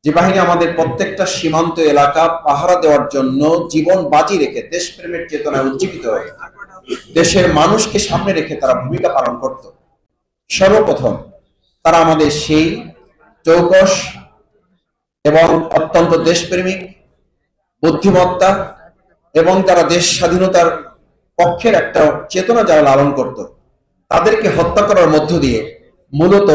যে বাহিনী আমাদের প্রত্যেকটা সীমান্ত এলাকা পাহারা দেওয়ার জন্য জীবন বাজি রেখে দেশপ্রেমের চেতনায় উজ্জীবিত হয়ে দেশের মানুষকে সামনে রেখে তারা ভূমিকা পালন করত। সর্বপ্রথম তারা আমাদের সেই চৌকস এবং অত্যন্ত দেশপ্রেমিক, বুদ্ধিমত্তা এবং তারা দেশ স্বাধীনতার পক্ষের একটা চেতনা যারা লালন করত, তাদেরকে হত্যা করার মধ্য দিয়ে মূলত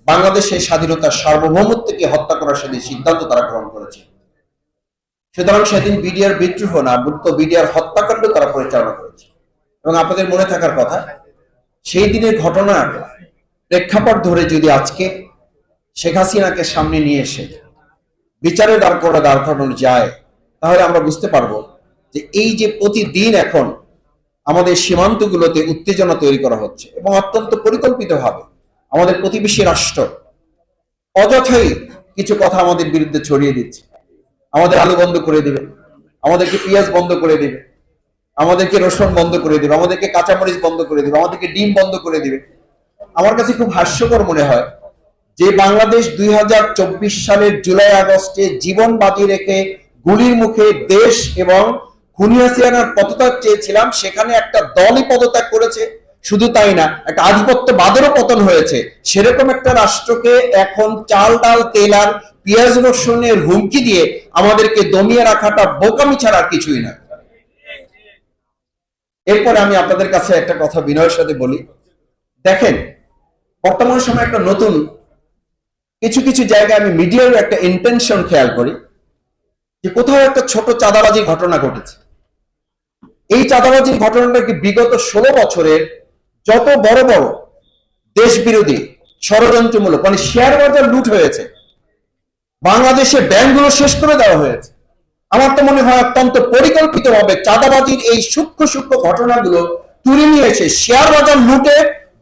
বাংলাদেশের স্বাধীনতার সার্বভৌমত্বকে হত্যা করার সেদিন সিদ্ধান্ত তারা গ্রহণ করেছে। সুতরাং সেদিন বিডিআর বিদ্রোহ না, মূলত বিডিআর হত্যাকাণ্ড তারা পরিচালনা করেছে। এবং আপনাদের মনে থাকার কথা, সেই দিনের ঘটনার প্রেক্ষাপট ধরে যদি আজকে শেখ হাসিনাকে সামনে নিয়ে এসে বিচারে দাঁড় করানো যায়, তাহলে আমরা বুঝতে পারবো যে এই যে প্রতিদিন এখন আমাদের সীমান্তগুলোতে উত্তেজনা তৈরি করা হচ্ছে এবং অত্যন্ত পরিকল্পিতভাবে আমাদের প্রতিবেশী রাষ্ট্র অযথাই কিছু কথা আমাদের বিরুদ্ধে ছড়িয়ে দিচ্ছে। আমাদের আলু বন্ধ করে দিবে, আমাদেরকে পেঁয়াজ বন্ধ করে দিবে, আমাদেরকে রসুন বন্ধ করে দিবে, আমাদেরকে কাঁচামরিচ বন্ধ করে দিবে, আমাদেরকে ডিম বন্ধ করে দিবে। আমার কাছে খুব হাস্যকর মনে হয় যে বাংলাদেশ 2024 সালের জুলাই আগস্টে জীবন বাজি রেখে গুলির মুখে দেশ এবং খুনি হাসিনার পদত্যাগ চেয়েছিলাম, সেখানে একটা দলই পদত্যাগ করেছে। শুধু তাই না, একটা আধিপত্যবাদেরও পতন হয়েছে। সেরকম একটা রাষ্ট্রকে এখন চাল ডাল তেল আর পেঁয়াজ রসুনের হুমকি দিয়ে আমাদেরকে দমিয়ে রাখাটা বোকামি ছাড়া আর কিছুই না। এরপরে আমি আপনাদের কাছে একটা কথা বিনয়ের সাথে বলি, দেখেন বর্তমান সময় একটা নতুন কিছু কিছু জায়গায় আমি মিডিয়ার একটা ইন্টেনশন খেয়াল করি যে কোথাও একটা ছোট চাঁদাবাজির ঘটনা ঘটেছে। এই চাঁদাবাজির ঘটনাটা কি বিগত 16 বছরের যত বড় বড় দেশ বিরোধী ষড়যন্ত্রমূলক, মানে শেয়ার বাজার লুট হয়েছে, বাংলাদেশে ব্যাংকগুলো শেষ করে দেওয়া হয়েছে, আমার তো মনে হয় অত্যন্ত পরিকল্পিতভাবে চাঁদাবাজির এই সূক্ষ্ম সূক্ষ্ম ঘটনাগুলো তুলে নিয়ে এসে শেয়ার বাজার লুটে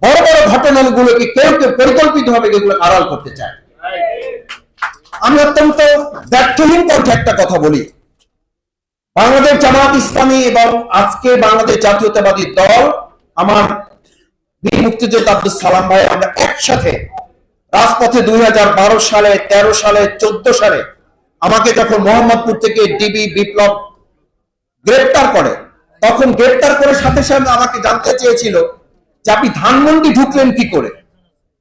বড় বড় ঘটনাগুলোকে কেউ কেউ পরিকল্পিতভাবে এগুলো আড়াল করতে চায়। আমি অত্যন্ত ব্যর্থহীন কণ্ঠে একটা কথা বলি, বাংলাদেশ জামায়াত ইসলামী এবং আজকে বাংলাদেশ জাতীয়তাবাদী দল, আমার বীর মুক্তিযোদ্ধা আব্দুল সালাম ভাই, আমরা একসাথে রাজপথে 2012 সালে, 13 সালে, 14 সালে আমাকে যখন মোহাম্মদপুর থেকে ডিবি বিপ্লব গ্রেপ্তার করে, তখন গ্রেপ্তার করে সাথে সাথে আমাকে জানতে চেয়েছিল যে আপনি ধানমন্ডি ঢুকলেন কি করে।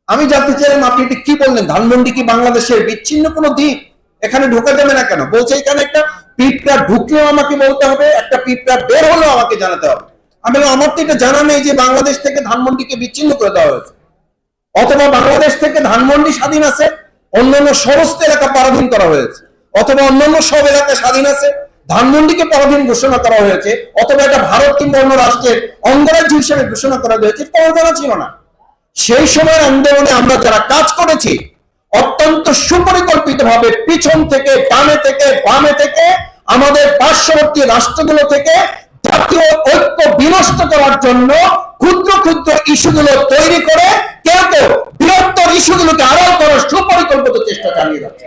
আমি জানতে চাইলাম আপনি এটা কি বললেন, ধানমন্ডি কি বাংলাদেশের বিচ্ছিন্ন কোনো দ্বীপ? এখানে ঢোকা যাবে না কেন? বলছে এখানে একটা পিঁপড়া ঢুকলেও আমাকে বলতে হবে, একটা পিঁপড়া বের হলেও আমাকে জানাতে হবে। আমি আমার তো এটা জানা নেই যে বাংলাদেশ থেকে ধানমন্ডিকে বিচ্ছিন্ন করে দেওয়া হয়েছে, অথবা বাংলাদেশ থেকে ধানমন্ডি স্বাধীন আছে, অন্যান্য সমস্ত এলাকা পরাধীন করা হয়েছে, অথবা অন্যান্য সব এলাকা স্বাধীন আছে, ধানমন্ডিকে পরাধীন ঘোষণা করা হয়েছে, অথবা এটা ভারত কিংবা অন্য রাষ্ট্রের অঙ্গরাজ্য হিসেবে ঘোষণা করা হয়েছে, তাও জানা ছিল না। সেই সময় আন্দোলনে আমরা যারা কাজ করেছি, অত্যন্ত সুপরিকল্পিতভাবে পিছন থেকে, ডানে থেকে, বামে থেকে, আমাদের পার্শ্ববর্তী রাষ্ট্রগুলো থেকে জাতীয় ঐক্য বিনষ্ট করার জন্য ক্ষুদ্র ক্ষুদ্র ইস্যুগুলো তৈরি করে কেউ কেউ বৃহত্তর ইস্যুগুলোকে আড়াল করার সুপরিকল্পিত চেষ্টা চালিয়ে যাচ্ছে।